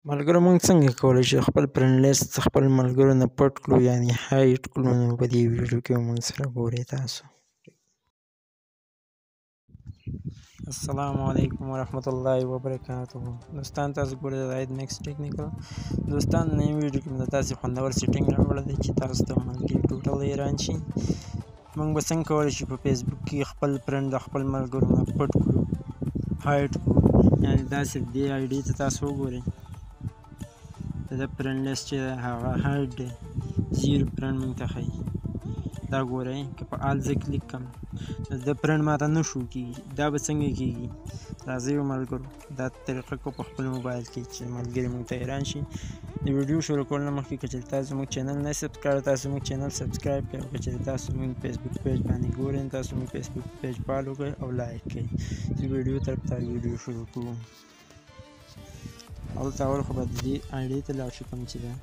ملګرو موږ څنګه کولی شو خپل فرند لیست خپل ملګرو نه پټ کړو یعنې هایډ کړو نو په دې ویډیو کې موږ سره ګورئ تاسو. السلام علیکم ورحمت الله وبرکاته. دوستان تاسو ګورئ د عید میکس ټیکنیکل. دوستان نن ویډیو کې موږ تاسو خوندور سیټینګ راوړی دی چې تاسو ته ملګري ټوټل حیران شي. موږ به څنګه کولی شو په فیسبوک کې خپل فرند د خپل ملګرو نه پټ کړو هایډ کړو یعنې داسې دې آی ډي ته تاسو وګورئ د فرند لیست چې هغه هایډ دی 0 فرند موږ ته ښیي. دا ګورئ که په آل زه کلیک کړم نو د فرند ماته نه شو کېږي. دا به څنګه کېږي؟ راځئ ملګرو دا طریقه کوو په خپل موبایل کې چې ملګري موږ ته حیران شي. د ویډیو شروع کولو نه مخکې که چېرې تاسو زموږ چینل نه سبسکرایب تاسو زموږ چینل سبسکرایب کړئ او که چېرې تاسو زموږ فیسبوک پیج باندې ګورئ تاسو زموږ فیسبوک پیج فالو کړئ او لایک کړئ. چې ویډیو طرف ته ویډیو شروع کوو. هلته اول خو به د دې آی ډي ته لاړ شو کوم چې ده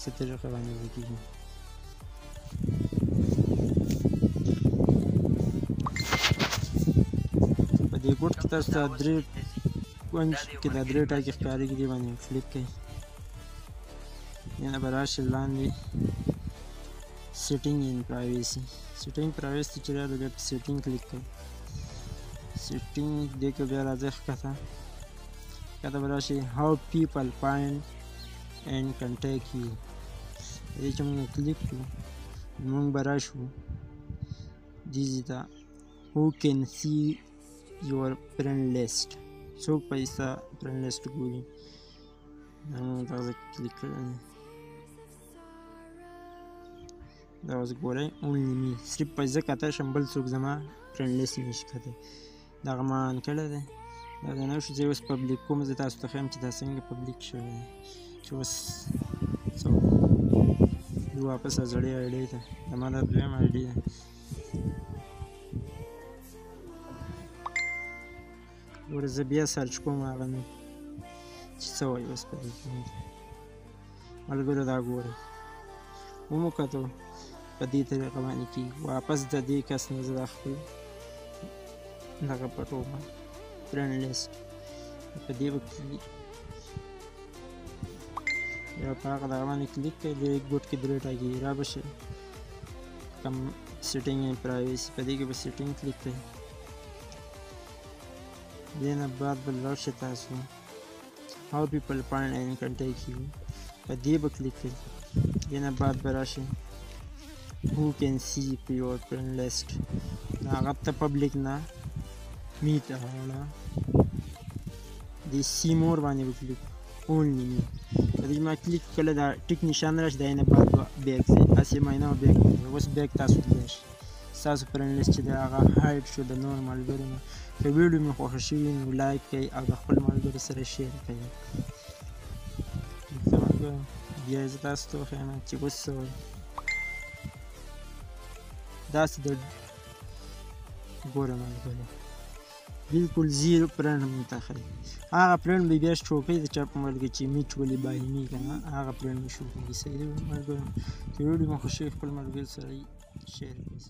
څه طریقه باندې به کېږي. په دې ګوټ کې تاسو ته درې کونج کې دا درې ټاکې ښکارېږي دې باندې کلیک کړئ. یعنې به راشي لاندې سیټینګ ان پرایویسي. سیټینګ پرایویسي چې راغلی بیا په سیټینګ کلیک کړئ. سیټینګ دې کې بیا راځئ ښکته به راشي how people find and contact you. دې چې موږ کلیک کړو موږ به راشو دې ځای ته who can see your friend list. څوک به یې ستا فرند لیست ګوري. موږ دغه کلیک کړی دا اوس ګورئ only me صرف په زه کتی شم بل څوک زما فرند لیست نشي کتی. دغه ما آن کړی دی. دا د نه شو زه اوس پبلیک کوم. زه تاسو ته ښیم چې دا څنګه پبلیک شوی دی چې اوس څه وکړو. واپس زړې آی ډي ته زما دا دویم آی ډي ده. ګوره زه بیا سرچ کوم هغه نه چې څه وایي اوس په دې کې ملګرو دا ګورئ ومو کتو په دې طریقه باندې کېږي. واپس د دې کس نه زه دا خپل دغه پټوم فرند لیست په دې به یا په هغه دغه باندې کلیک کړئ. دې ګوټ کې درې ټاکې را به شي کوم سیټینګ ان پرایویسي په دې کې به سیټینګ کلیک کړئ. دې نه بعد به لاړ شئ تاسو how people find and contact you په دې به کلیک کړئ. دې نه بعد به راشئ who can see your friend list. هغه ته پبلیک نه می ته راوړه د سی مور باندې به کلیک only me. په دې ما کلیک کله دا ټیک نشان راشي د نه بعد بیک ځئ هسې معاینه او بیک اوس بیک تاسو تللی شئ. ستاسو فرند لیست چې دی هغه هایډ شو د نور ملګرو نه. که ویډیو مې خوښه شوي نو لایک کړئ او د خپل ملګرو سره شیر کړئ. بیا زه تاسو ته وښیم چې اوس څه وایي. داسې د ګوره ملګرو بالکل 0 فرند موږ ته ښیي. هغه فرند به بیا چوکۍ د چا په موبایل کې چې میټ ولې باهیمي که نه هغه فرند مې شو کېږي. صحیح دی ملګرو. که ویډیو مو خوښ شوي خپل ملګرو سره شیر کړئ.